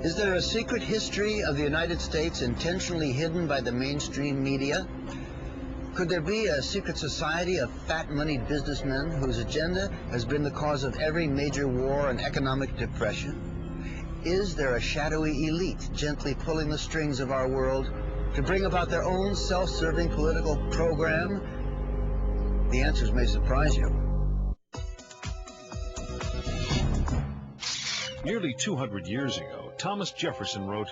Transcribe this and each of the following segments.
Is there a secret history of the United States intentionally hidden by the mainstream media? Could there be a secret society of fat-moneyed businessmen whose agenda has been the cause of every major war and economic depression? Is there a shadowy elite gently pulling the strings of our world to bring about their own self-serving political program? The answers may surprise you. Nearly 200 years ago, Thomas Jefferson wrote,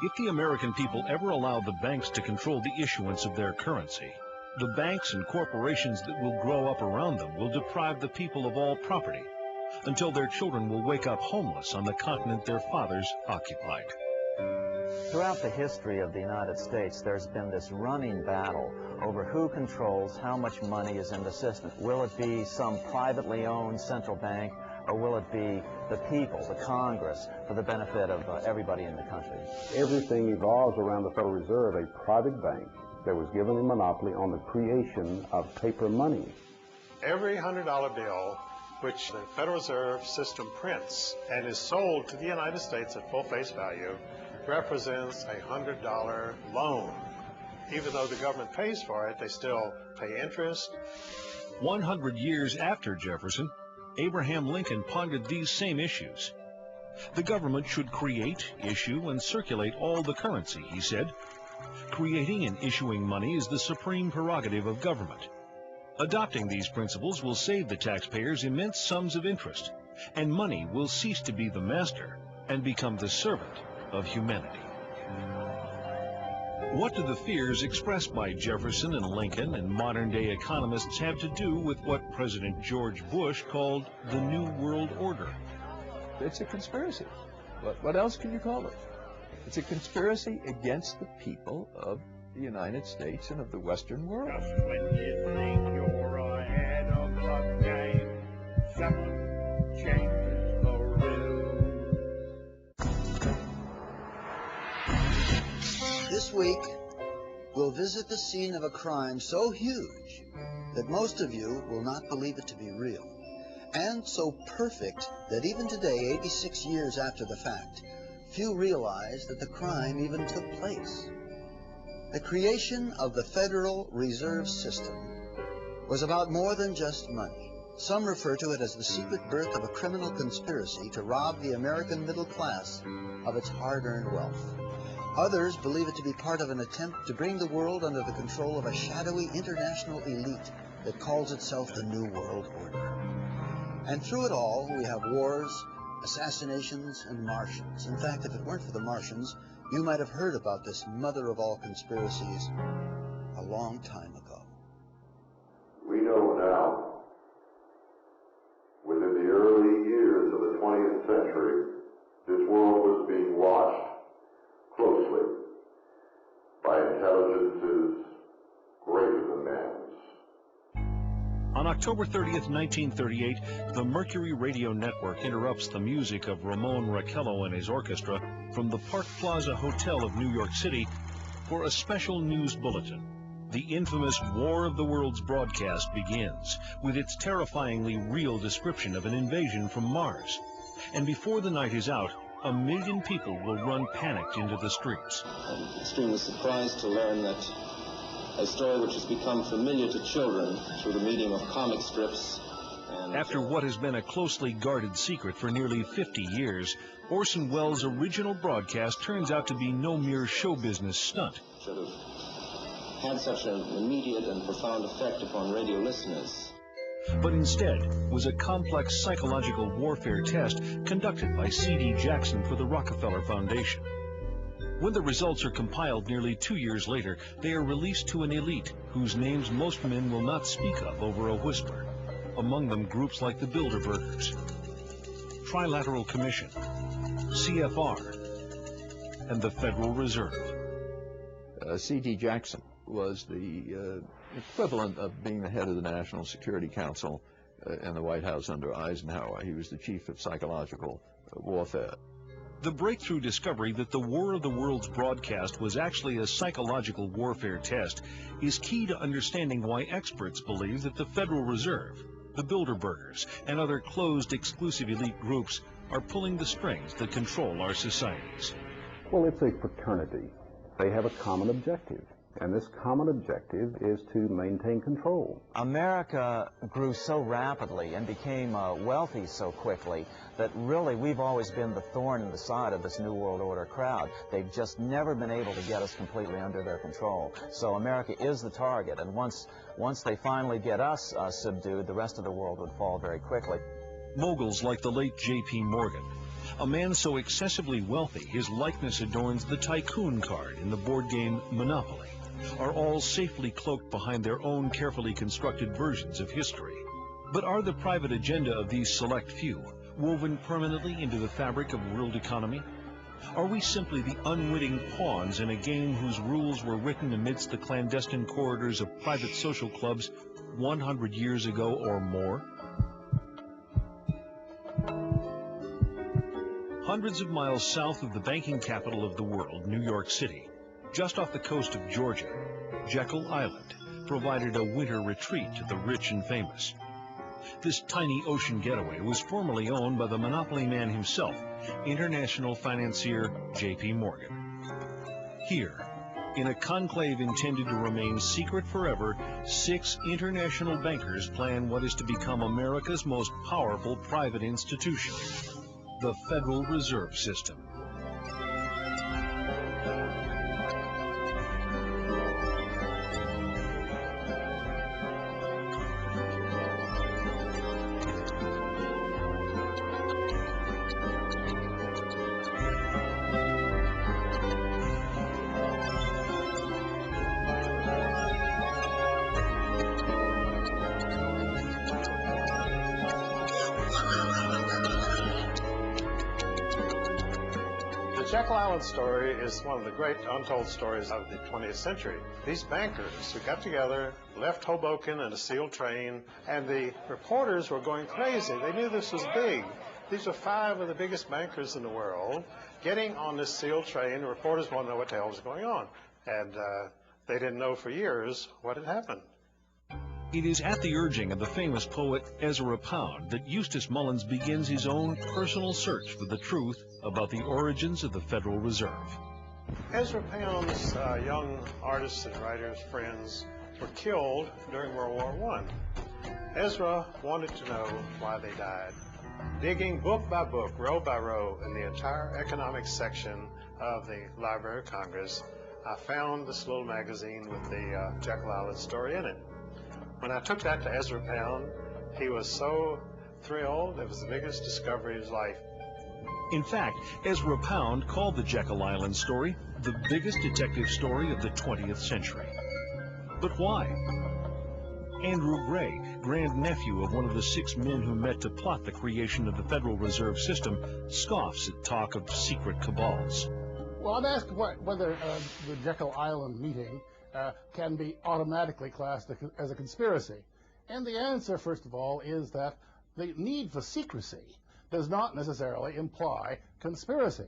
"If the American people ever allow the banks to control the issuance of their currency, the banks and corporations that will grow up around them will deprive the people of all property, until their children will wake up homeless on the continent their fathers occupied." Throughout the history of the United States, there's been this running battle over who controls how much money is in the system. Will it be some privately owned central bank, or will it be the people, the Congress, for the benefit of everybody in the country? Everything evolves around the Federal Reserve, a private bank that was given a monopoly on the creation of paper money. Every $100 bill which the Federal Reserve System prints and is sold to the United States at full face value represents a $100 loan. Even though the government pays for it, they still pay interest. 100 years after Jefferson, Abraham Lincoln pondered these same issues. The government should create, issue, and circulate all the currency, he said. Creating and issuing money is the supreme prerogative of government. Adopting these principles will save the taxpayers immense sums of interest, and money will cease to be the master and become the servant of humanity. What do the fears expressed by Jefferson and Lincoln and modern-day economists have to do with what President George Bush called the New World Order? It's a conspiracy. What else can you call it? It's a conspiracy against the people of the United States and of the Western world. Just when you think you're ahead of the game, someone changes the rules. This week, we'll visit the scene of a crime so huge that most of you will not believe it to be real, and so perfect that even today, 86 years after the fact, few realize that the crime even took place. The creation of the Federal Reserve System was about more than just money. Some refer to it as the secret birth of a criminal conspiracy to rob the American middle class of its hard-earned wealth. Others believe it to be part of an attempt to bring the world under the control of a shadowy international elite that calls itself the New World Order. And through it all, we have wars, assassinations, and Martians. In fact, if it weren't for the Martians, you might have heard about this mother of all conspiracies a long time ago. We know now, within the early years of the 20th century, this world was being watched closely by intelligences greater than man's. On October 30th, 1938, the Mercury Radio Network interrupts the music of Ramon Raquello and his orchestra from the Park Plaza Hotel of New York City for a special news bulletin. The infamous War of the Worlds broadcast begins with its terrifyingly real description of an invasion from Mars. And before the night is out, 1 million people will run panicked into the streets. I'm extremely surprised to learn that a story which has become familiar to children through the medium of comic strips. After what has been a closely guarded secret for nearly 50 years, Orson Welles' original broadcast turns out to be no mere show business stunt. Should have had such an immediate and profound effect upon radio listeners. But instead was a complex psychological warfare test conducted by C.D. Jackson for the Rockefeller Foundation. When the results are compiled nearly 2 years later, they are released to an elite whose names most men will not speak of over a whisper. Among them groups like the Bilderbergers, Trilateral Commission, CFR, and the Federal Reserve. C.D. Jackson was the equivalent of being the head of the National Security Council in the White House under Eisenhower. He was the chief of psychological warfare. The breakthrough discovery that the War of the Worlds broadcast was actually a psychological warfare test is key to understanding why experts believe that the Federal Reserve, The Bilderbergers and other closed exclusive elite groups are pulling the strings that control our societies. Well, it's a fraternity. They have a common objective, and this common objective is to maintain control. America grew so rapidly and became wealthy so quickly that really we've always been the thorn in the side of this New World Order crowd. They've just never been able to get us completely under their control. So America is the target, and once they finally get us subdued, the rest of the world would fall very quickly. Moguls like the late J.P. Morgan, a man so excessively wealthy his likeness adorns the tycoon card in the board game Monopoly, are all safely cloaked behind their own carefully constructed versions of history. But are the private agenda of these select few woven permanently into the fabric of world economy? Are we simply the unwitting pawns in a game whose rules were written amidst the clandestine corridors of private social clubs 100 years ago or more? Hundreds of miles south of the banking capital of the world, New York City, just off the coast of Georgia, Jekyll Island provided a winter retreat to the rich and famous. This tiny ocean getaway was formerly owned by the monopoly man himself, international financier J.P. Morgan. Here, in a conclave intended to remain secret forever, 6 international bankers plan what is to become America's most powerful private institution, the Federal Reserve System. The Jekyll Island story is one of the great untold stories of the 20th century. These bankers who got together, left Hoboken in a sealed train, and the reporters were going crazy. They knew this was big. These were 5 of the biggest bankers in the world getting on this sealed train. The reporters wanted to know what the hell was going on. And they didn't know for years what had happened. It is at the urging of the famous poet Ezra Pound that Eustace Mullins begins his own personal search for the truth about the origins of the Federal Reserve. Ezra Pound's young artists and writers, friends, were killed during World War I. Ezra wanted to know why they died. Digging book by book, row by row, in the entire economics section of the Library of Congress, I found this little magazine with the Jekyll Island story in it. When I took that to Ezra Pound, he was so thrilled. It was the biggest discovery of his life. In fact, Ezra Pound called the Jekyll Island story the biggest detective story of the 20th century. But why? Andrew Gray, grandnephew of one of the 6 men who met to plot the creation of the Federal Reserve System, scoffs at talk of secret cabals. Well, I'm asked whether the Jekyll Island meeting can be automatically classed as a conspiracy. And the answer, first of all, is that the need for secrecy does not necessarily imply conspiracy.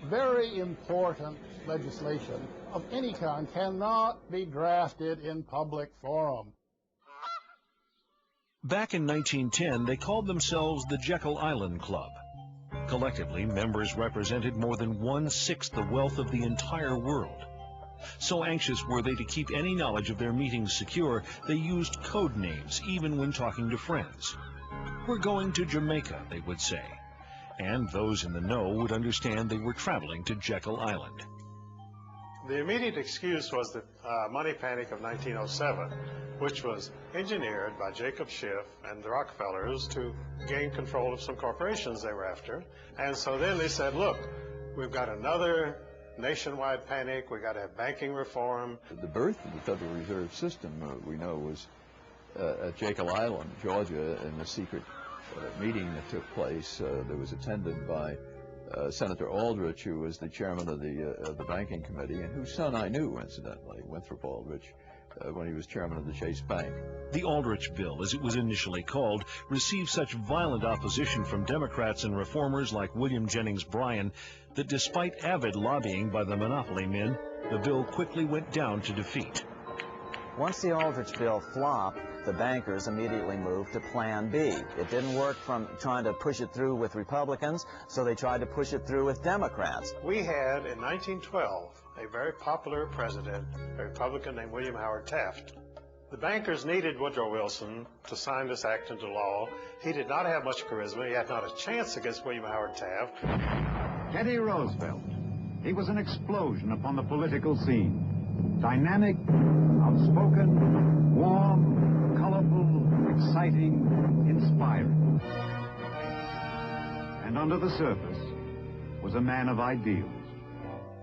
Very important legislation of any kind cannot be drafted in public forum. Back in 1910, they called themselves the Jekyll Island Club. Collectively, members represented more than 1/6 the wealth of the entire world. So anxious were they to keep any knowledge of their meetings secure, they used code names even when talking to friends. "We're going to Jamaica," they would say, and those in the know would understand they were traveling to Jekyll Island. The immediate excuse was the money panic of 1907, which was engineered by Jacob Schiff and the Rockefellers to gain control of some corporations they were after. And so then they said, look, we've got another nationwide panic, we've got to have banking reform. The birth of the Federal Reserve System, we know, was at Jekyll Island, Georgia, in a secret meeting that took place that was attended by Senator Aldrich, who was the chairman of the banking committee, and whose son I knew, incidentally, Winthrop Aldrich, when he was chairman of the Chase Bank. The Aldrich Bill, as it was initially called, received such violent opposition from Democrats and reformers like William Jennings Bryan that despite avid lobbying by the monopoly men, the bill quickly went down to defeat. Once the Aldrich Bill flopped, the bankers immediately moved to Plan B. It didn't work from trying to push it through with Republicans, so they tried to push it through with Democrats. We had, in 1912, a very popular president, a Republican named William Howard Taft. The bankers needed Woodrow Wilson to sign this act into law. He did not have much charisma. He had not a chance against William Howard Taft. Teddy Roosevelt. He was an explosion upon the political scene. Dynamic, outspoken, warm, colorful, exciting, inspiring. And under the surface was a man of ideals.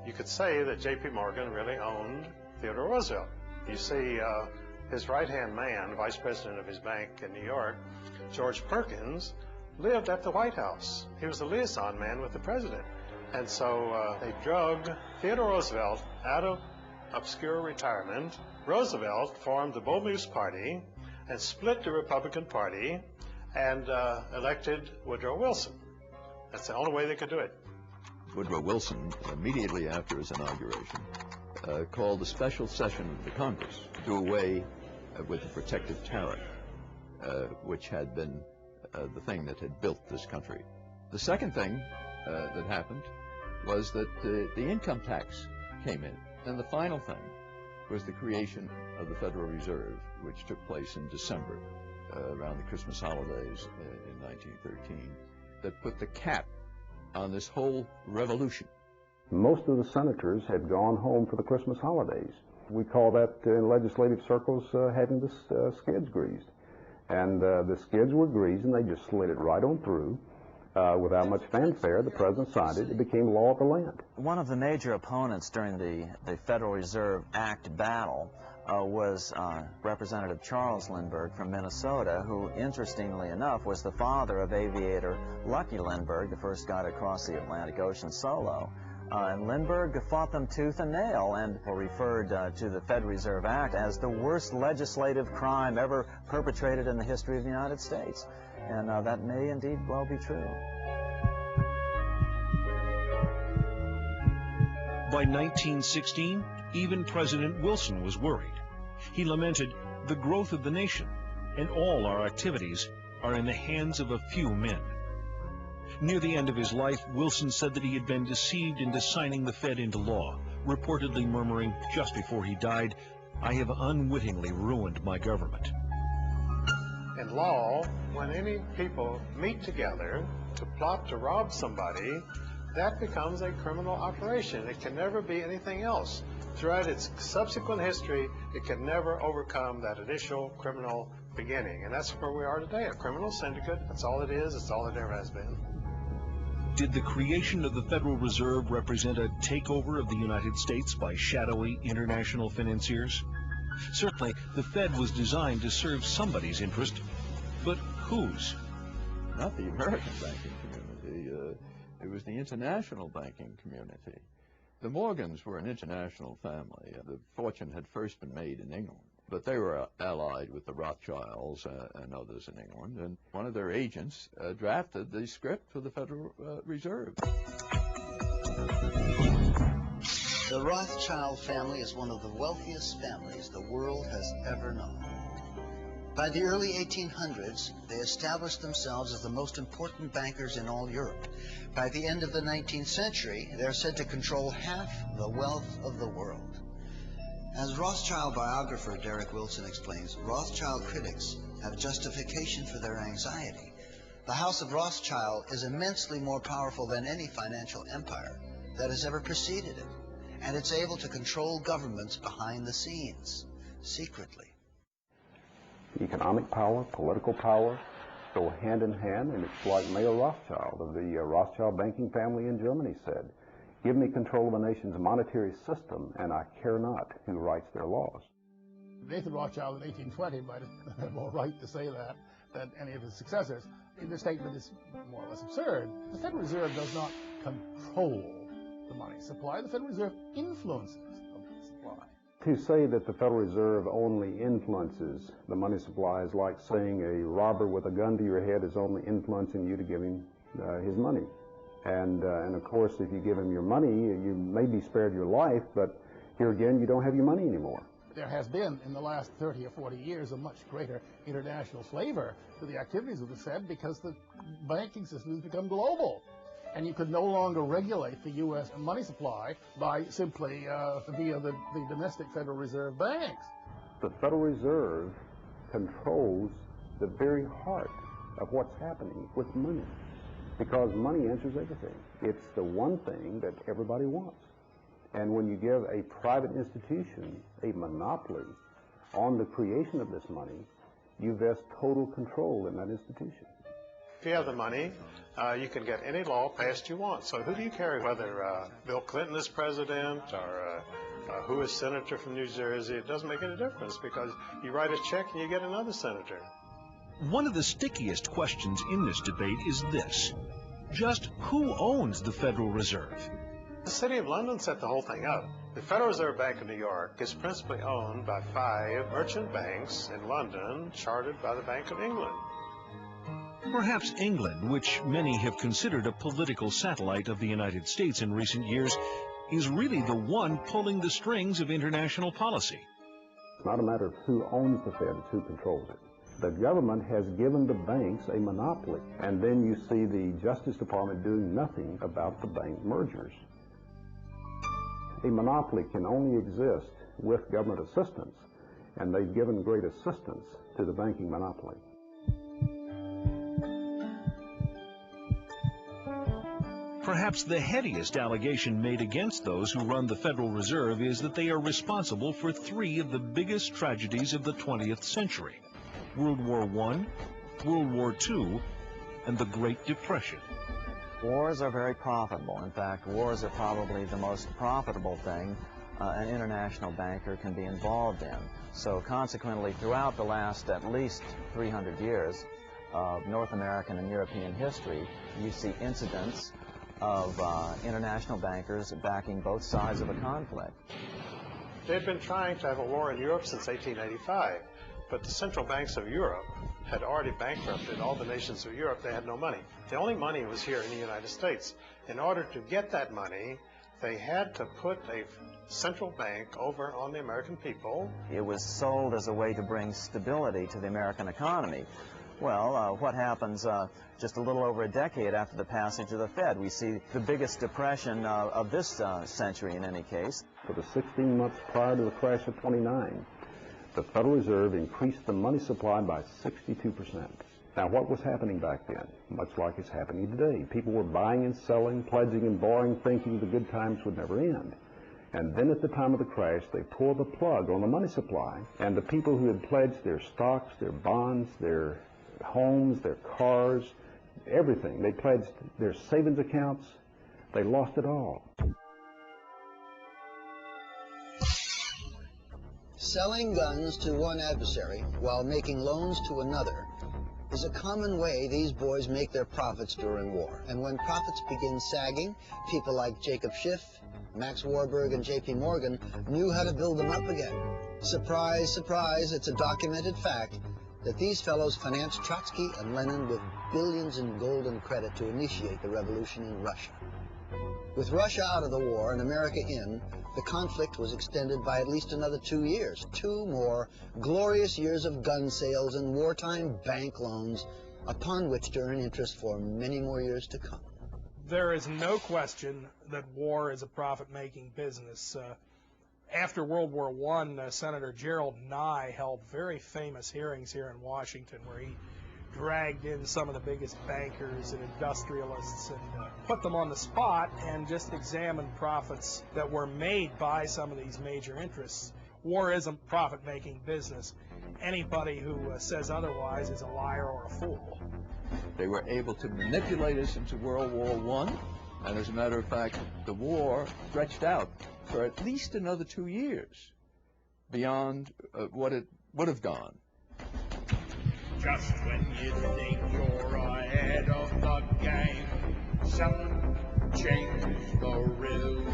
You could say that J.P. Morgan really owned Theodore Roosevelt. You see, his right-hand man, vice president of his bank in New York, George Perkins, lived at the White House. He was the liaison man with the president. And so they drug Theodore Roosevelt out of obscure retirement. Roosevelt formed the Bull Moose Party and split the Republican Party and elected Woodrow Wilson. That's the only way they could do it. Woodrow Wilson, immediately after his inauguration, called a special session of the Congress to do away with the protective tariff, which had been the thing that had built this country. The second thing that happened was that the income tax came in. And the final thing was the creation of the Federal Reserve, which took place in December, around the Christmas holidays in 1913, that put the cap on this whole revolution. Most of the senators had gone home for the Christmas holidays. We call that in legislative circles having the skids greased. And the skids were greased, and they just slid it right on through. Without much fanfare, the president signed it. It became law of the land. One of the major opponents during the Federal Reserve Act battle was Representative Charles Lindbergh from Minnesota, who, interestingly enough, was the father of aviator Lucky Lindbergh, the first guy to cross the Atlantic Ocean solo. And Lindbergh fought them tooth and nail and referred to the Federal Reserve Act as the worst legislative crime ever perpetrated in the history of the United States. And that may indeed well be true. By 1916, even President Wilson was worried. He lamented, "The growth of the nation and all our activities are in the hands of a few men." Near the end of his life, Wilson said that he had been deceived into signing the Fed into law, reportedly murmuring just before he died, "I have unwittingly ruined my government." In law, when any people meet together to plot to rob somebody, that becomes a criminal operation. It can never be anything else. Throughout its subsequent history, it can never overcome that initial criminal beginning. And that's where we are today, a criminal syndicate. That's all it is. It's all it ever has been. Did the creation of the Federal Reserve represent a takeover of the United States by shadowy international financiers? Certainly, the Fed was designed to serve somebody's interest, but whose? Not the American banking community. It was the international banking community. The Morgans were an international family. The fortune had first been made in England, but they were allied with the Rothschilds and others in England, and one of their agents drafted the script for the Federal Reserve. The Rothschild family is one of the wealthiest families the world has ever known. By the early 1800s, they established themselves as the most important bankers in all Europe. By the end of the 19th century, they're said to control half the wealth of the world. As Rothschild biographer Derek Wilson explains, Rothschild critics have justification for their anxiety. The House of Rothschild is immensely more powerful than any financial empire that has ever preceded it, and it's able to control governments behind the scenes, secretly. Economic power, political power go hand in hand, and it's like Mayer Rothschild of the Rothschild banking family in Germany said, "Give me control of the nation's monetary system, and I care not who writes their laws." Nathan Rothschild in 1820 might have had more right to say that than any of his successors. The statement is more or less absurd. The Federal Reserve does not control the money supply. The Federal Reserve influences the money supply. To say that the Federal Reserve only influences the money supply is like saying a robber with a gun to your head is only influencing you to give him his money. And of course, if you give him your money, you may be spared your life, but here again, you don't have your money anymore. there has been, in the last 30 or 40 years, a much greater international flavor to the activities of the Fed because the banking system has become global. And you could no longer regulate the U.S. money supply by simply via the domestic Federal Reserve banks. The Federal Reserve controls the very heart of what's happening with money, because money answers everything. It's the one thing that everybody wants. And when you give a private institution a monopoly on the creation of this money, you vest total control in that institution. If you have the money, you can get any law passed you want. So who do you care whether Bill Clinton is president or who is senator from New Jersey? It doesn't make any difference because you write a check and you get another senator. One of the stickiest questions in this debate is this: just who owns the Federal Reserve? The City of London set the whole thing up. The Federal Reserve Bank of New York is principally owned by 5 merchant banks in London, chartered by the Bank of England. Perhaps England, which many have considered a political satellite of the United States in recent years, is really the one pulling the strings of international policy. It's not a matter of who owns the Fed, it's who controls it. The government has given the banks a monopoly, and then you see the Justice Department doing nothing about the bank mergers. A monopoly can only exist with government assistance, and they've given great assistance to the banking monopoly. Perhaps the headiest allegation made against those who run the Federal Reserve is that they are responsible for 3 of the biggest tragedies of the 20th century: World War I, World War II, and the Great Depression. Wars are very profitable. In fact, wars are probably the most profitable thing an international banker can be involved in. So consequently, throughout the last at least 300 years of North American and European history, you see incidents of international bankers backing both sides of a conflict. They'd been trying to have a war in Europe since 1885, but the central banks of Europe had already bankrupted all the nations of Europe. They had no money. The only money was here in the United States. In order to get that money, they had to put a central bank over on the American people. It was sold as a way to bring stability to the American economy. Well, what happens just a little over a decade after the passage of the Fed? We see the biggest depression of this century in any case. For the 16 months prior to the crash of '29, the Federal Reserve increased the money supply by 62%. Now, what was happening back then? Much like it's happening today. People were buying and selling, pledging and borrowing, thinking the good times would never end. And then at the time of the crash, they pulled the plug on the money supply, and the people who had pledged their stocks, their bonds, their homes, their cars, everything, they pledged their savings accounts, they lost it all. Selling guns to one adversary while making loans to another is a common way these boys make their profits during war. And when profits begin sagging, people like Jacob Schiff, Max Warburg, and J.P. Morgan knew how to build them up again. Surprise, surprise, it's a documented fact that these fellows financed Trotsky and Lenin with billions in golden credit to initiate the revolution in Russia. With Russia out of the war and America in, the conflict was extended by at least another 2 years. 2 more glorious years of gun sales and wartime bank loans, upon which to earn interest for many more years to come. There is no question that war is a profit-making business. After World War I, Senator Gerald Nye held very famous hearings here in Washington where he dragged in some of the biggest bankers and industrialists and put them on the spot and just examined profits that were made by some of these major interests. War isn't profit-making business. Anybody who says otherwise is a liar or a fool. They were able to manipulate us into World War I, and as a matter of fact, the war stretched out for at least another 2 years beyond what it would have gone. Just when you think you're ahead of the game, someone changes the rules.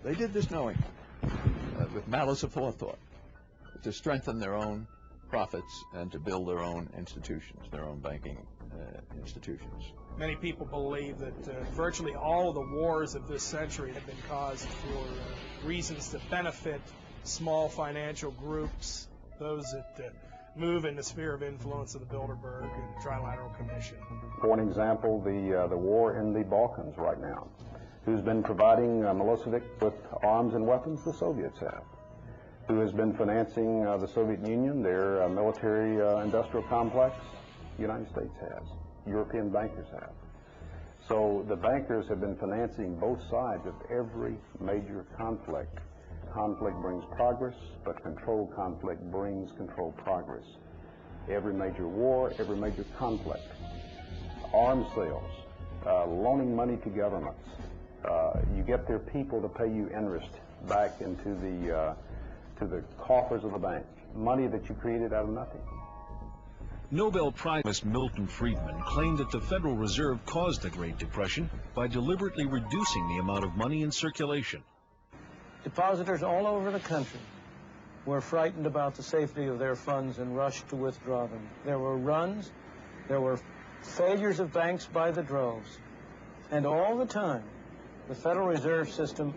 They did this knowing, with malice aforethought, to strengthen their own profits and to build their own institutions, their own banking institutions. Many people believe that virtually all of the wars of this century have been caused for reasons to benefit small financial groups, those that move in the sphere of influence of the Bilderberg and Trilateral Commission. For an example, the war in the Balkans right now. Who's been providing Milosevic with arms and weapons? The Soviets have. Who has been financing the Soviet Union, their military industrial complex? The United States has. European bankers have. So the bankers have been financing both sides of every major conflict. Conflict brings progress, but controlled conflict brings controlled progress. Every major war, every major conflict, arms sales, loaning money to governments. You get their people to pay you interest back into the coffers of the bank, money that you created out of nothing. Nobel Prize Milton Friedman claimed that the Federal Reserve caused the Great Depression by deliberately reducing the amount of money in circulation. Depositors all over the country were frightened about the safety of their funds and rushed to withdraw them. There were runs, there were failures of banks by the droves, and all the time the Federal Reserve System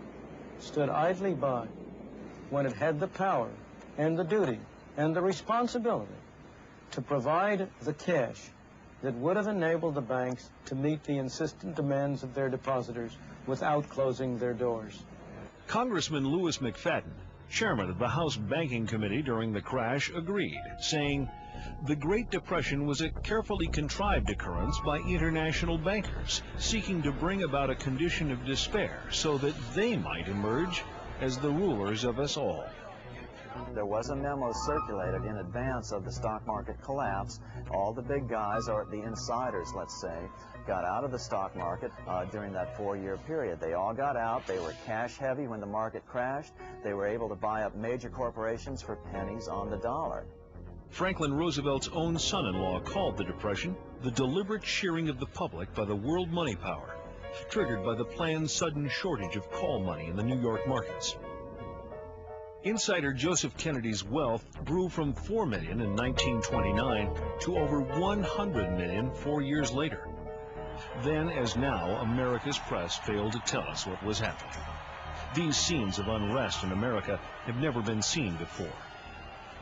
stood idly by when it had the power and the duty and the responsibility to provide the cash that would have enabled the banks to meet the insistent demands of their depositors without closing their doors. Congressman Louis McFadden, chairman of the House Banking Committee during the crash, agreed, saying, "The Great Depression was a carefully contrived occurrence by international bankers seeking to bring about a condition of despair so that they might emerge as the rulers of us all." There was a memo circulated in advance of the stock market collapse. All the big guys, or the insiders, let's say, got out of the stock market during that 4-year period. They all got out. They were cash heavy when the market crashed. They were able to buy up major corporations for pennies on the dollar. Franklin Roosevelt's own son-in-law called the Depression the deliberate shearing of the public by the world money power, triggered by the planned sudden shortage of call money in the New York markets. Insider Joseph Kennedy's wealth grew from $4 million in 1929 to over $100 million 4 years later. Then, as now, America's press failed to tell us what was happening. These scenes of unrest in America have never been seen before.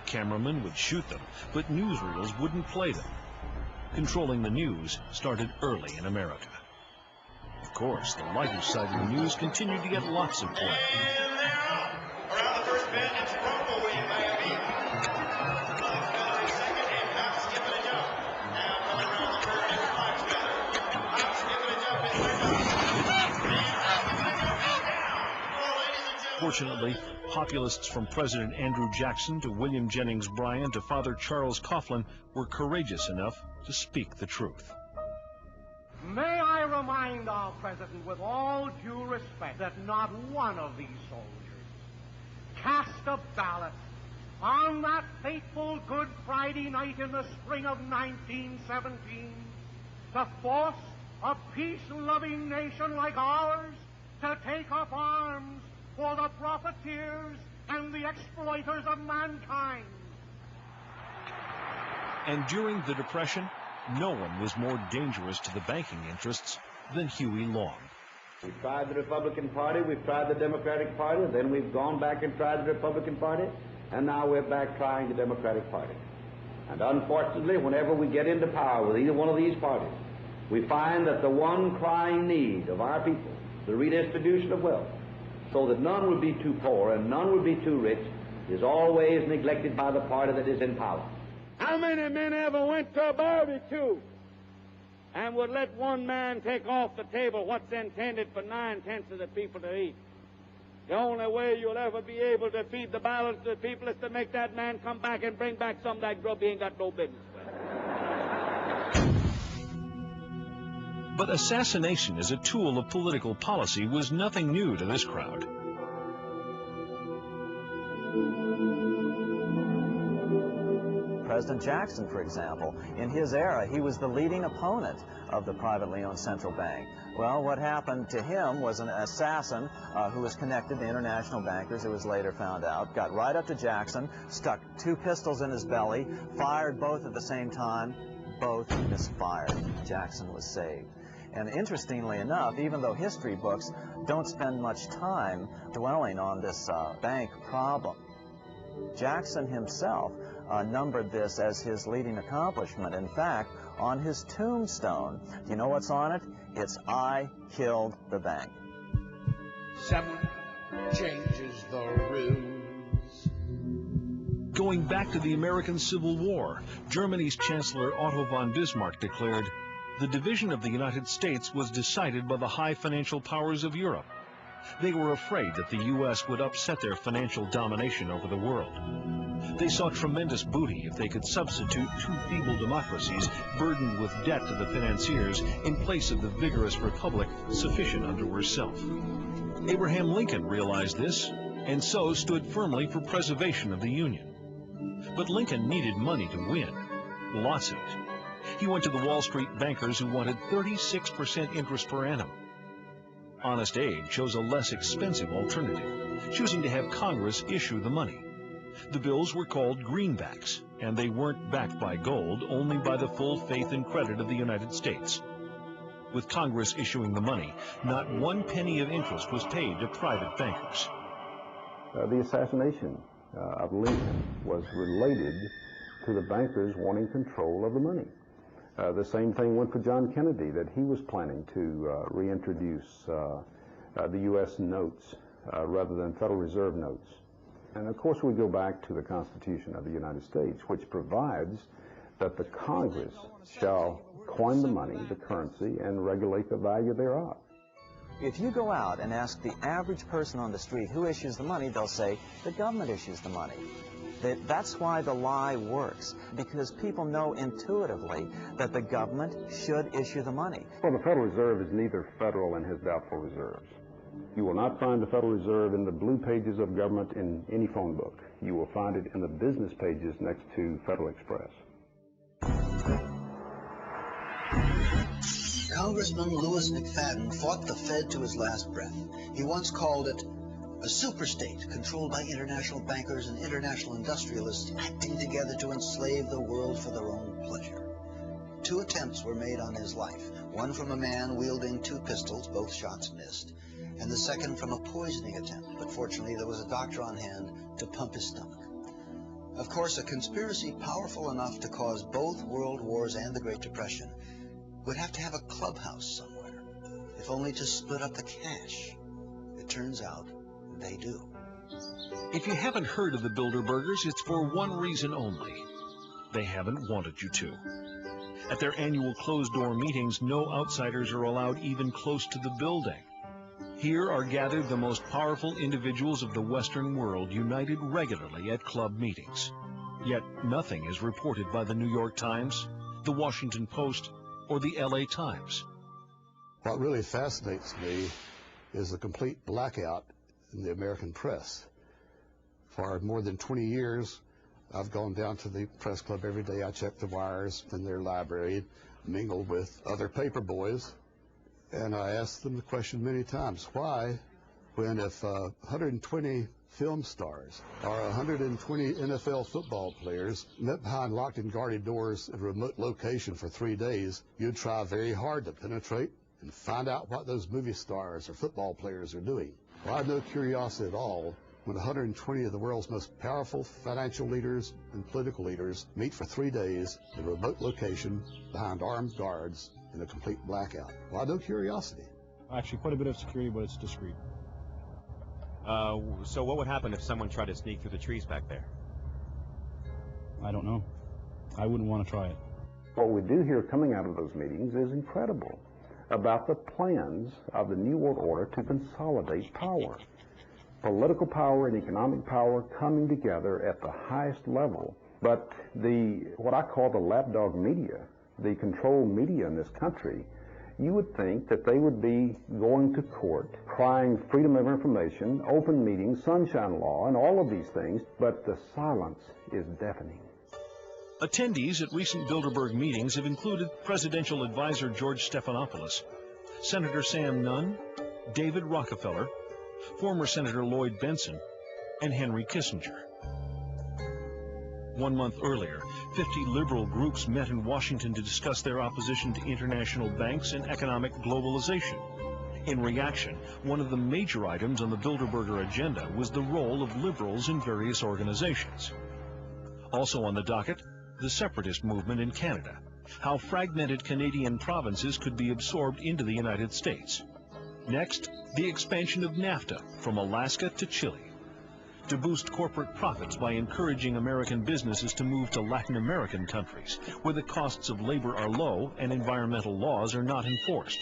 Cameramen would shoot them, but newsreels wouldn't play them. Controlling the news started early in America. Of course, the lighter side of the news continued to get lots of play. Around the first bend, it's Rumble in Miami. Second, and now skipping a jump. Now coming around the third, it's Fox Feather. Fox skipping a jump is Fortunately, populists from President Andrew Jackson to William Jennings Bryan to Father Charles Coughlin were courageous enough to speak the truth. May I remind our President, with all due respect, that not one of these soldiers cast a ballot on that fateful Good Friday night in the spring of 1917 to force a peace-loving nation like ours to take up arms for the profiteers and the exploiters of mankind. And during the Depression, no one was more dangerous to the banking interests than Huey Long. We tried the Republican Party, we've tried the Democratic Party, then we've gone back and tried the Republican Party, and now we're back trying the Democratic Party. And unfortunately, whenever we get into power with either one of these parties, we find that the one crying need of our people, the redistribution of wealth, so that none would be too poor and none would be too rich, is always neglected by the party that is in power. How many men ever went to a barbecue and would let one man take off the table what's intended for 9/10 of the people to eat? The only way you'll ever be able to feed the balance of the people is to make that man come back and bring back some of that grub he ain't got no business with. But assassination as a tool of political policy was nothing new to this crowd. President Jackson, for example, in his era, he was the leading opponent of the privately owned central bank. Well, what happened to him was an assassin who was connected to international bankers, it was later found out, got right up to Jackson, stuck 2 pistols in his belly, fired both at the same time, both misfired. Jackson was saved. And interestingly enough, even though history books don't spend much time dwelling on this bank problem, Jackson himself numbered this as his leading accomplishment. In fact, on his tombstone, do you know what's on it? It's "I killed the bank." Someone changes the rules. Going back to the American Civil War, Germany's Chancellor Otto von Bismarck declared, "The division of the United States was decided by the high financial powers of Europe." They were afraid that the U.S. would upset their financial domination over the world. They saw tremendous booty if they could substitute two feeble democracies burdened with debt to the financiers in place of the vigorous republic sufficient unto herself. Abraham Lincoln realized this, and so stood firmly for preservation of the Union. But Lincoln needed money to win, lots of it. He went to the Wall Street bankers who wanted 36% interest per annum. Honest Abe chose a less expensive alternative, choosing to have Congress issue the money. The bills were called greenbacks, and they weren't backed by gold, only by the full faith and credit of the United States. With Congress issuing the money, not 1 penny of interest was paid to private bankers. The assassination of Lincoln was related to the bankers wanting control of the money. The same thing went for John Kennedy, that he was planning to reintroduce the U.S. notes rather than Federal Reserve notes. And of course we go back to the Constitution of the United States, which provides that the Congress shall coin the money, the currency, and regulate the value thereof. If you go out and ask the average person on the street who issues the money, they'll say the government issues the money. That's why the lie works, because people know intuitively that the government should issue the money. Well, the Federal Reserve is neither federal and has doubtful reserves. You will not find the Federal Reserve in the blue pages of government in any phone book. You will find it in the business pages next to Federal Express. Congressman Louis McFadden fought the Fed to his last breath. He once called it a superstate controlled by international bankers and international industrialists acting together to enslave the world for their own pleasure. 2 attempts were made on his life, one from a man wielding 2 pistols, both shots missed, and the second from a poisoning attempt, but fortunately there was a doctor on hand to pump his stomach. Of course, a conspiracy powerful enough to cause both world wars and the Great Depression would have to have a clubhouse somewhere, if only to split up the cash. It turns out they do. If you haven't heard of the Bilderbergers, it's for one reason only. They haven't wanted you to. At their annual closed-door meetings, no outsiders are allowed even close to the building. Here are gathered the most powerful individuals of the Western world, united regularly at club meetings. Yet nothing is reported by the New York Times, the Washington Post, or the LA Times. What really fascinates me is the complete blackout in the American press. For more than 20 years, I've gone down to the press club every day. I check the wires in their library, mingle with other paper boys, and I asked them the question many times, why, when if 120 film stars or 120 NFL football players met behind locked and guarded doors in a remote location for 3 days, you'd try very hard to penetrate and find out what those movie stars or football players are doing. Well, I had no curiosity at all when 120 of the world's most powerful financial leaders and political leaders meet for 3 days in a remote location behind armed guards in a complete blackout. Well, I had no curiosity. Actually, quite a bit of security, but it's discreet. So what would happen if someone tried to sneak through the trees back there? I don't know. I wouldn't want to try it. What we do hear coming out of those meetings is incredible about the plans of the New World Order to consolidate power. Political power and economic power coming together at the highest level. But what I call the lapdog media, the controlled media in this country, you would think that they would be going to court, crying freedom of information, open meetings, sunshine law, and all of these things, but the silence is deafening. Attendees at recent Bilderberg meetings have included Presidential Advisor George Stephanopoulos, Senator Sam Nunn, David Rockefeller, former Senator Lloyd Bentsen, and Henry Kissinger. 1 month earlier, 50 liberal groups met in Washington to discuss their opposition to international banks and economic globalization. In reaction, one of the major items on the Bilderberger agenda was the role of liberals in various organizations. Also on the docket, the separatist movement in Canada, how fragmented Canadian provinces could be absorbed into the United States. Next, the expansion of NAFTA from Alaska to Chile, to boost corporate profits by encouraging American businesses to move to Latin American countries, where the costs of labor are low and environmental laws are not enforced.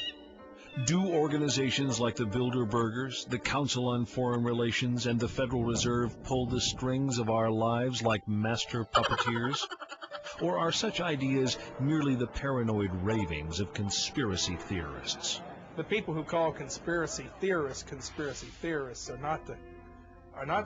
Do organizations like the Bilderbergers, the Council on Foreign Relations, and the Federal Reserve pull the strings of our lives like master puppeteers? Or are such ideas merely the paranoid ravings of conspiracy theorists? The people who call conspiracy theorists are not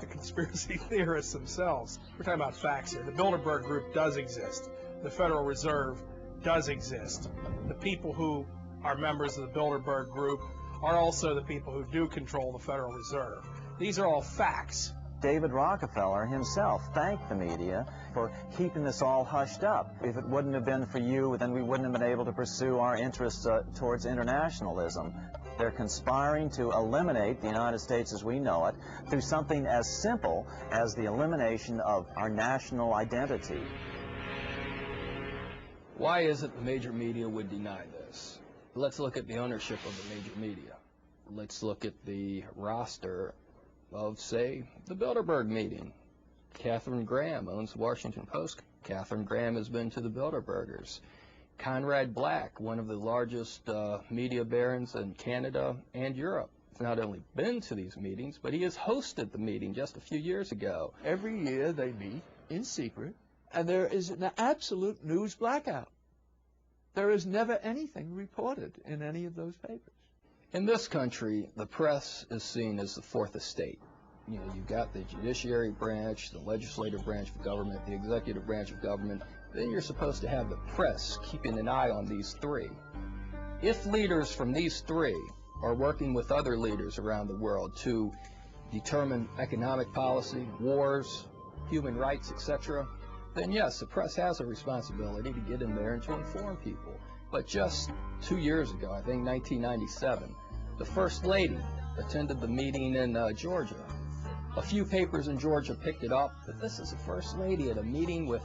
the conspiracy theorists themselves. We're talking about facts here. The Bilderberg Group does exist. The Federal Reserve does exist. The people who are members of the Bilderberg Group are also the people who do control the Federal Reserve. These are all facts. David Rockefeller himself thanked the media for keeping this all hushed up. If it wouldn't have been for you, then we wouldn't have been able to pursue our interests towards internationalism. They're conspiring to eliminate the United States as we know it through something as simple as the elimination of our national identity. Why is it the major media would deny this? Let's look at the ownership of the major media. Let's look at the roster of, say, the Bilderberg meeting. Katharine Graham owns the Washington Post. Katharine Graham has been to the Bilderbergers. Conrad Black, one of the largest media barons in Canada and Europe, has not only been to these meetings, but he has hosted the meeting just a few years ago. Every year they meet in secret, and there is an absolute news blackout. There is never anything reported in any of those papers. In this country, the press is seen as the fourth estate. You know, you've got the judiciary branch, the legislative branch of government, the executive branch of government. Then you're supposed to have the press keeping an eye on these three. If leaders from these three are working with other leaders around the world to determine economic policy, wars, human rights, etc., then yes, the press has a responsibility to get in there and to inform people. But just 2 years ago, I think 1997, the First Lady attended the meeting in Georgia. A few papers in Georgia picked it up, but this is the First Lady at a meeting with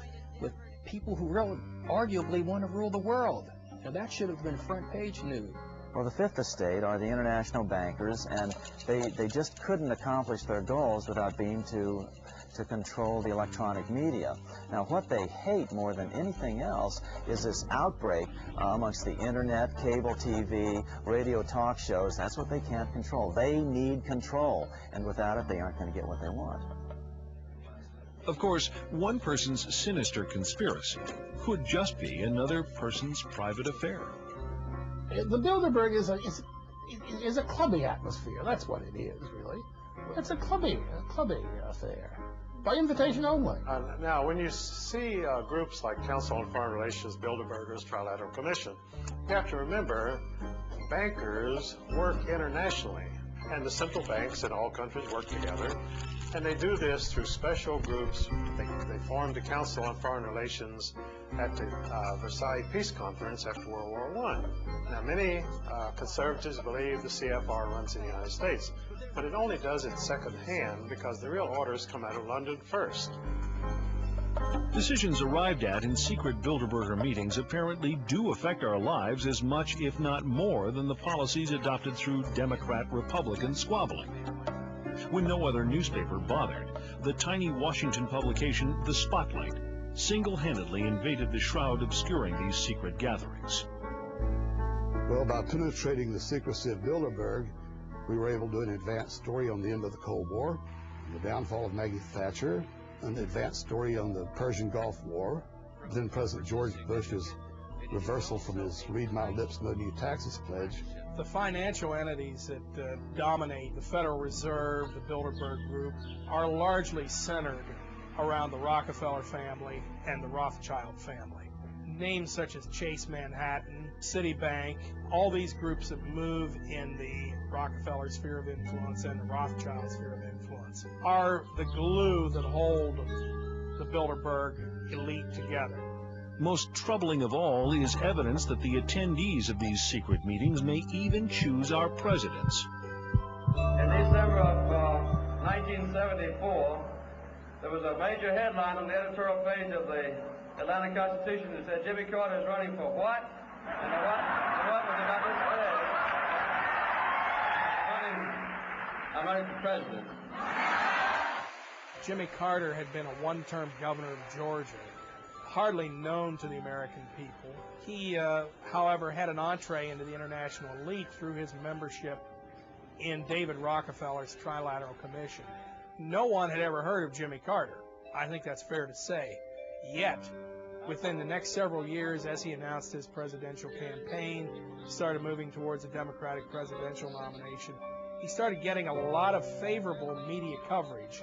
people who really arguably want to rule the world. Now that should have been front page news. Well, the fifth estate are the international bankers, and they just couldn't accomplish their goals without being to control the electronic media. Now, what they hate more than anything else is this outbreak amongst the internet, cable TV, radio talk shows. That's what they can't control. They need control, and without it, they aren't going to get what they want. Of course, one person's sinister conspiracy could just be another person's private affair. The Bilderberg is a clubby atmosphere. That's what it is, really. It's a clubby affair. By invitation only. Now, when you see groups like Council on Foreign Relations, Bilderbergers, Trilateral Commission, you have to remember bankers work internationally, and the central banks in all countries work together, and they do this through special groups. They formed the Council on Foreign Relations at the Versailles Peace Conference after World War I. Now, many conservatives believe the CFR runs in the United States, but it only does it secondhand because the real orders come out of London first. Decisions arrived at in secret Bilderberger meetings apparently do affect our lives as much, if not more, than the policies adopted through Democrat-Republican squabbling. When no other newspaper bothered, the tiny Washington publication, The Spotlight, single-handedly invaded the shroud obscuring these secret gatherings. Well, by penetrating the secrecy of Bilderberg, we were able to do an advanced story on the end of the Cold War, the downfall of Maggie Thatcher, an advanced story on the Persian Gulf War, then President George Bush's reversal from his read my lips, no new taxes pledge. The financial entities that dominate the Federal Reserve, the Bilderberg Group, are largely centered around the Rockefeller family and the Rothschild family. Names such as Chase Manhattan, Citibank, all these groups that move in the Rockefeller sphere of influence and the Rothschild sphere of influence are the glue that hold the Bilderberg elite together. Most troubling of all is evidence that the attendees of these secret meetings may even choose our presidents. In December of 1974, there was a major headline on the editorial page of the Atlanta Constitution that said Jimmy Carter is running for what? And the what was about this day. I'm running for president. Jimmy Carter had been a one-term governor of Georgia, hardly known to the American people. He, however, had an entree into the international elite through his membership in David Rockefeller's Trilateral Commission. No one had ever heard of Jimmy Carter. I think that's fair to say. Yet, within the next several years, as he announced his presidential campaign, started moving towards a Democratic presidential nomination, he started getting a lot of favorable media coverage,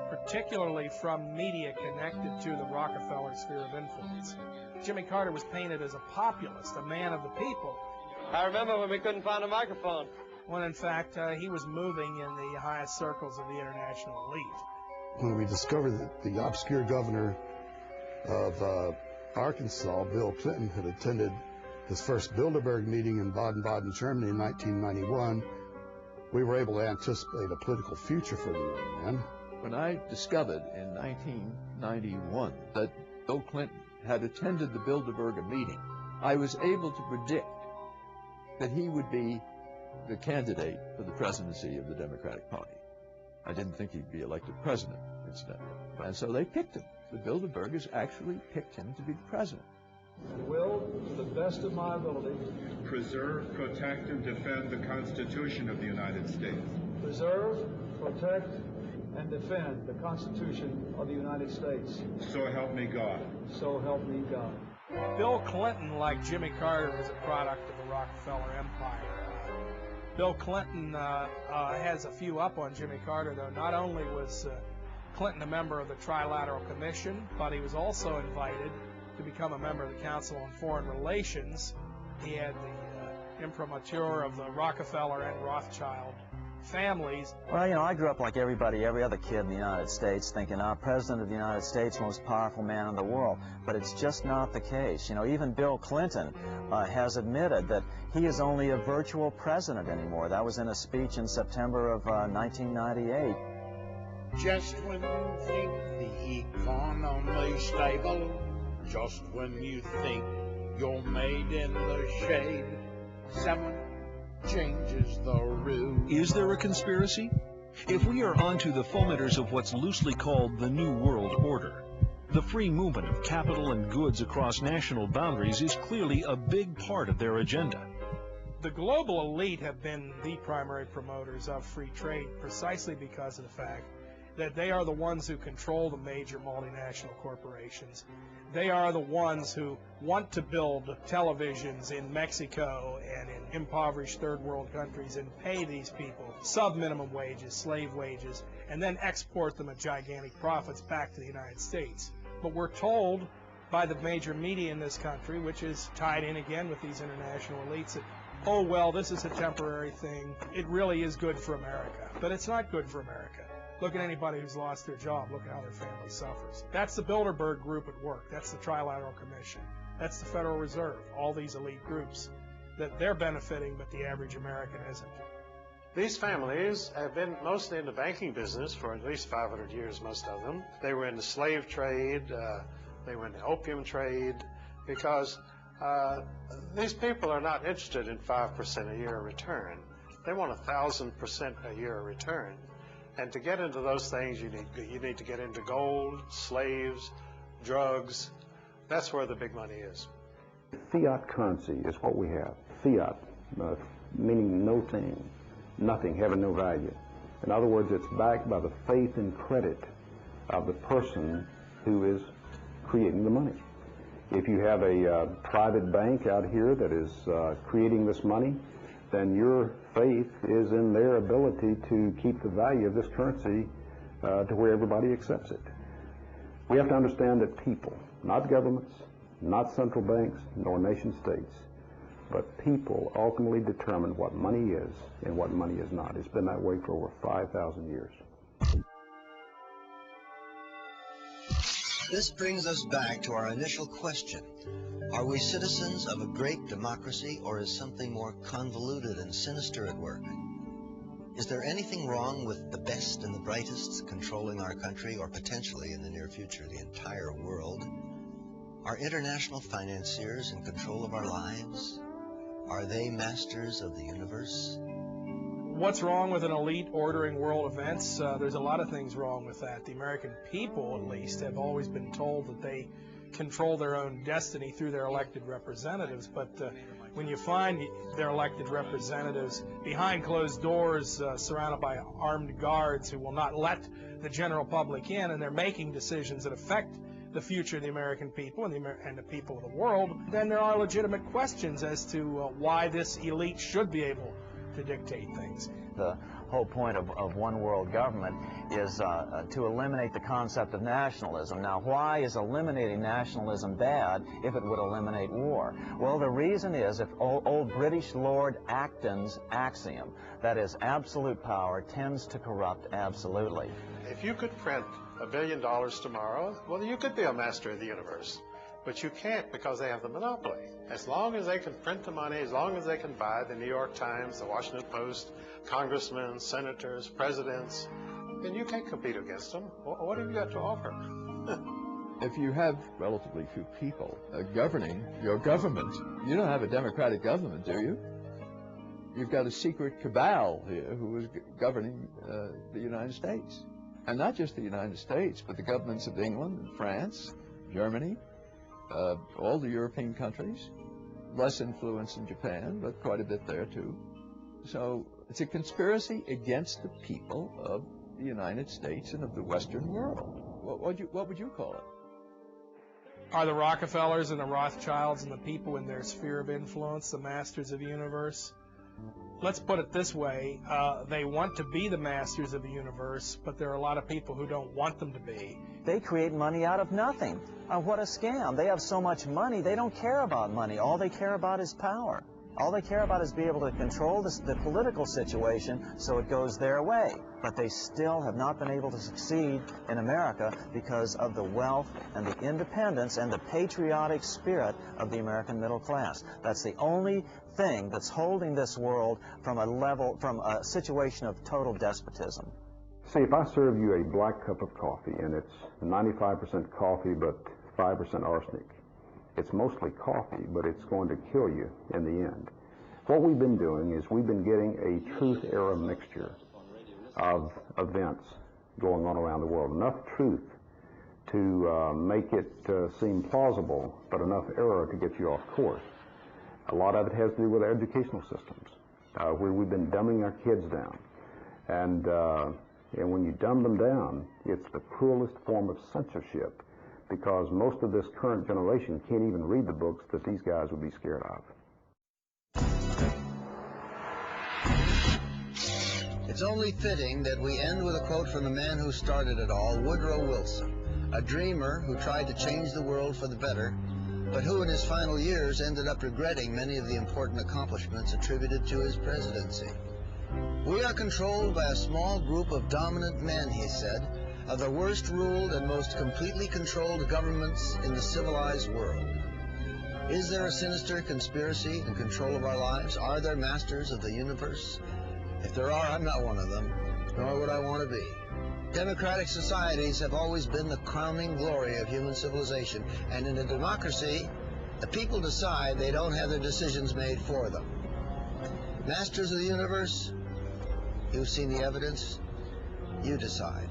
particularly from media connected to the Rockefeller sphere of influence. Jimmy Carter was painted as a populist, a man of the people. I remember when we couldn't find a microphone. When in fact he was moving in the highest circles of the international elite. When we discovered that the obscure governor of Arkansas, Bill Clinton, had attended his first Bilderberg meeting in Baden-Baden, Germany in 1991, we were able to anticipate a political future for the young man. When I discovered in 1991 that Bill Clinton had attended the Bilderberg meeting, I was able to predict that he would be the candidate for the presidency of the Democratic Party. I didn't think he'd be elected president, incidentally. And so they picked him. The Bilderbergers actually picked him to be the president. I will, to the best of my ability, preserve, protect, and defend the Constitution of the United States. Preserve, protect, and defend the Constitution of the United States. So help me God. So help me God. Bill Clinton, like Jimmy Carter, was a product of the Rockefeller Empire. Bill Clinton has a few up on Jimmy Carter, though. Not only was Clinton a member of the Trilateral Commission, but he was also invited to become a member of the Council on Foreign Relations. He had the imprimatur of the Rockefeller and Rothschild families. Well, you know, I grew up like everybody, every other kid in the United States, thinking, President of the United States, most powerful man in the world. But it's just not the case. You know, even Bill Clinton has admitted that he is only a virtual president anymore. That was in a speech in September of 1998. Just when you think the economy's stable, just when you think you're made in the shade, someone changes the rules. Is there a conspiracy? If we are onto the fomenters of what's loosely called the New World Order, the free movement of capital and goods across national boundaries is clearly a big part of their agenda. The global elite have been the primary promoters of free trade precisely because of the fact that they are the ones who control the major multinational corporations. They are the ones who want to build televisions in Mexico and in impoverished third world countries and pay these people sub-minimum wages, slave wages, and then export them at gigantic profits back to the United States. But we're told by the major media in this country, which is tied in again with these international elites, that, oh, well, this is a temporary thing. It really is good for America. But it's not good for America. Look at anybody who's lost their job. Look at how their family suffers. That's the Bilderberg group at work. That's the Trilateral Commission. That's the Federal Reserve. All these elite groups that they're benefiting, but the average American isn't. These families have been mostly in the banking business for at least 500 years, most of them. They were in the slave trade. They were in the opium trade, because these people are not interested in 5% a year return. They want 1,000% a year return. And to get into those things, you need to get into gold, slaves, drugs. That's where the big money is. Fiat currency is what we have. Fiat, meaning no thing, nothing, having no value. In other words, it's backed by the faith and credit of the person who is creating the money. If you have a private bank out here that is creating this money, then your faith is in their ability to keep the value of this currency to where everybody accepts it. We have to understand that people, not governments, not central banks, nor nation states, but people ultimately determine what money is and what money is not. It's been that way for over 5,000 years. This brings us back to our initial question. Are we citizens of a great democracy, or is something more convoluted and sinister at work? Is there anything wrong with the best and the brightest controlling our country, or potentially in the near future the entire world? Are international financiers in control of our lives? Are they masters of the universe? What's wrong with an elite ordering world events? There's a lot of things wrong with that. The American people, at least, have always been told that they control their own destiny through their elected representatives, but when you find their elected representatives behind closed doors, surrounded by armed guards who will not let the general public in, and they're making decisions that affect the future of the American people and the people of the world, then there are legitimate questions as to why this elite should be able to dictate things. The whole point of one world government is to eliminate the concept of nationalism. Now, why is eliminating nationalism bad if it would eliminate war? Well, the reason is, if old British Lord Acton's axiom, that is, absolute power tends to corrupt absolutely. If you could print $1 billion tomorrow, well, you could be a master of the universe. But you can't, because they have the monopoly. As long as they can print the money, as long as they can buy the New York Times, the Washington Post, congressmen, senators, presidents, then you can't compete against them. What have you got to offer? If you have relatively few people governing your government, you don't have a democratic government, do you? You've got a secret cabal here who is governing the United States. And not just the United States, but the governments of England and France, Germany, all the European countries, less influence in Japan, but quite a bit there too. So it's a conspiracy against the people of the United States and of the Western world. What would you call it? Are the Rockefellers and the Rothschilds and the people in their sphere of influence the masters of the universe? Let's put it this way. They want to be the masters of the universe, but there are a lot of people who don't want them to be. They create money out of nothing. What a scam. They have so much money, they don't care about money. All they care about is power. All they care about is being able to control the political situation so it goes their way. But they still have not been able to succeed in America because of the wealth and the independence and the patriotic spirit of the American middle class. That's the only thing that's holding this world from a situation of total despotism. See, if I serve you a black cup of coffee and it's 95% coffee but 5% arsenic, it's mostly coffee, but it's going to kill you in the end. What we've been doing is we've been getting a truth-error mixture of events going on around the world. Enough truth to make it seem plausible, but enough error to get you off course. A lot of it has to do with our educational systems, where we've been dumbing our kids down. And when you dumb them down, it's the cruelest form of censorship, because most of this current generation can't even read the books that these guys would be scared of. It's only fitting that we end with a quote from the man who started it all, Woodrow Wilson, a dreamer who tried to change the world for the better, but who in his final years ended up regretting many of the important accomplishments attributed to his presidency. We are controlled by a small group of dominant men, he said, of the worst ruled and most completely controlled governments in the civilized world. Is there a sinister conspiracy in control of our lives? Are there masters of the universe? If there are, I'm not one of them, nor would I want to be. Democratic societies have always been the crowning glory of human civilization, and in a democracy, the people decide. They don't have their decisions made for them. Masters of the universe, you've seen the evidence, you decide.